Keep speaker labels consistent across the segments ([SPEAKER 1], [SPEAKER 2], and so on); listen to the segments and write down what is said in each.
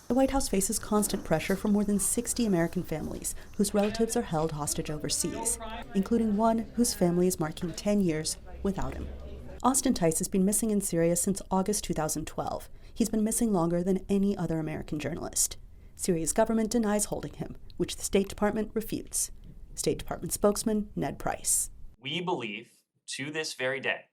[SPEAKER 1] The White House faces constant pressure from more than 60 American families whose relatives are held hostage overseas, including one whose family is marking 10 years without him. Austin Tice has been missing in Syria since August 2012. He's been missing longer than any other American journalist. Syria's government denies holding him, which the State Department refutes. State Department spokesman Ned Price.
[SPEAKER 2] We believe, to this very day,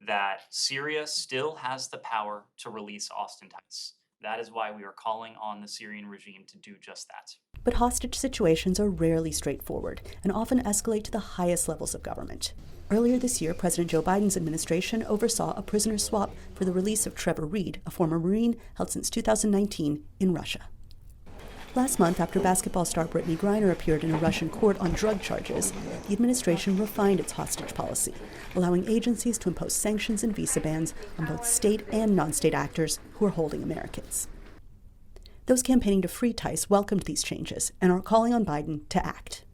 [SPEAKER 2] that Syria still has the power to release Austin Tice. That is why we are calling on the Syrian regime to do just that.
[SPEAKER 1] But hostage situations are rarely straightforward and often escalate to the highest levels of government. Earlier this year, President Joe Biden's administration oversaw a prisoner swap for the release of Trevor Reed, a former Marine held since 2019 in Russia. Last month, after basketball star Brittany Griner appeared in a Russian court on drug charges, the administration refined its hostage policy, allowing agencies to impose sanctions and visa bans on both state and non-state actors who are holding Americans. Those campaigning to free Tice welcomed these changes and are calling on Biden to act.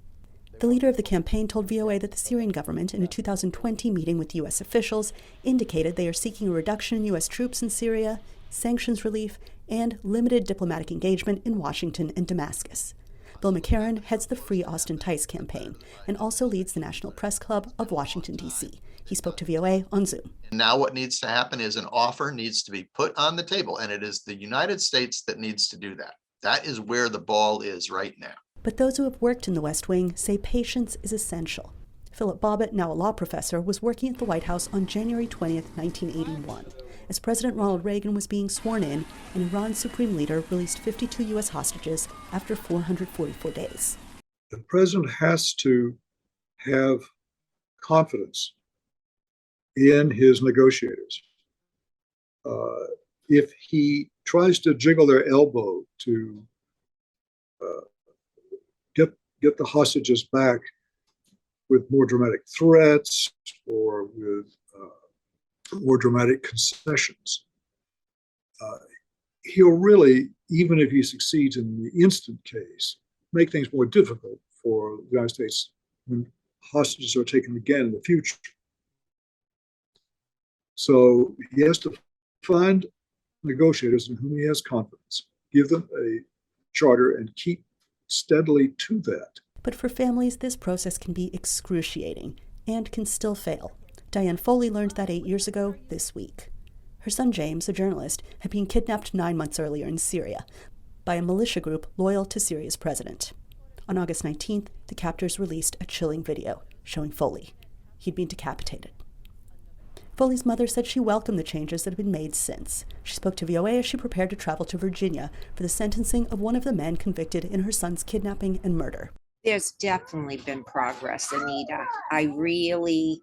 [SPEAKER 1] The leader of the campaign told VOA that the Syrian government, in a 2020 meeting with U.S. officials, indicated they are seeking a reduction in U.S. troops in Syria, sanctions relief, and limited diplomatic engagement in Washington and Damascus. Bill McCarran heads the Free Austin Tice campaign and also leads the National Press Club of Washington, D.C. He spoke to VOA on Zoom.
[SPEAKER 3] Now what needs to happen is an offer needs to be put on the table, and it is the United States that needs to do that. That is where the ball is right now.
[SPEAKER 1] But those who have worked in the West Wing say patience is essential. Philip Bobbitt, now a law professor, was working at the White House on January 20th, 1981, as President Ronald Reagan was being sworn in and Iran's supreme leader released 52 U.S. hostages after 444 days.
[SPEAKER 4] The president has to have confidence in his negotiators. If he tries to jiggle their elbow to get the hostages back with more dramatic threats or with more dramatic concessions, he'll really, even if he succeeds in the instant case, make things more difficult for the United States when hostages are taken again in the future. So he has to find negotiators in whom he has confidence, give them a charter, and keep steadily to that.
[SPEAKER 1] But for families, this process can be excruciating and can still fail. Diane Foley learned that 8 years ago this week. Her son James, a journalist, had been kidnapped 9 months earlier in Syria by a militia group loyal to Syria's president. On August 19th, the captors released a chilling video showing Foley. He'd been decapitated. Foley's mother said she welcomed the changes that have been made since. She spoke to VOA as she prepared to travel to Virginia for the sentencing of one of the men convicted in her son's kidnapping and murder.
[SPEAKER 5] There's definitely been progress, Anita. I really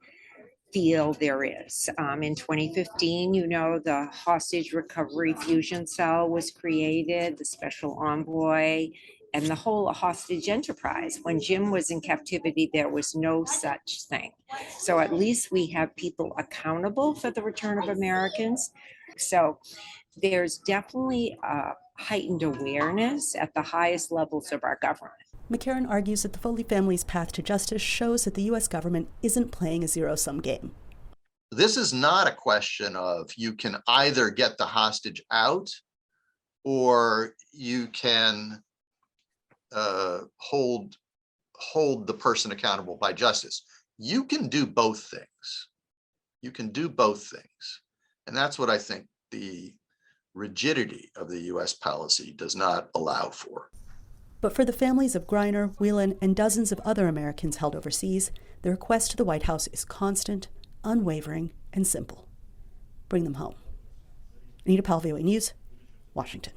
[SPEAKER 5] feel there is. In 2015, the Hostage Recovery Fusion Cell was created, the Special Envoy, and the whole hostage enterprise. When Jim was in captivity, there was no such thing. So at least we have people accountable for the return of Americans. So there's definitely a heightened awareness at the highest levels of our government.
[SPEAKER 1] McCarran argues that the Foley family's path to justice shows that the U.S. government isn't playing a zero-sum game.
[SPEAKER 3] This is not a question of you can either get the hostage out or you can hold the person accountable by justice. You can do both things. You can do both things. And that's what I think the rigidity of the U.S. policy does not allow for.
[SPEAKER 1] But for the families of Griner, Whelan, and dozens of other Americans held overseas, the request to the White House is constant, unwavering, and simple. Bring them home. Anita Powell, VOA News, Washington.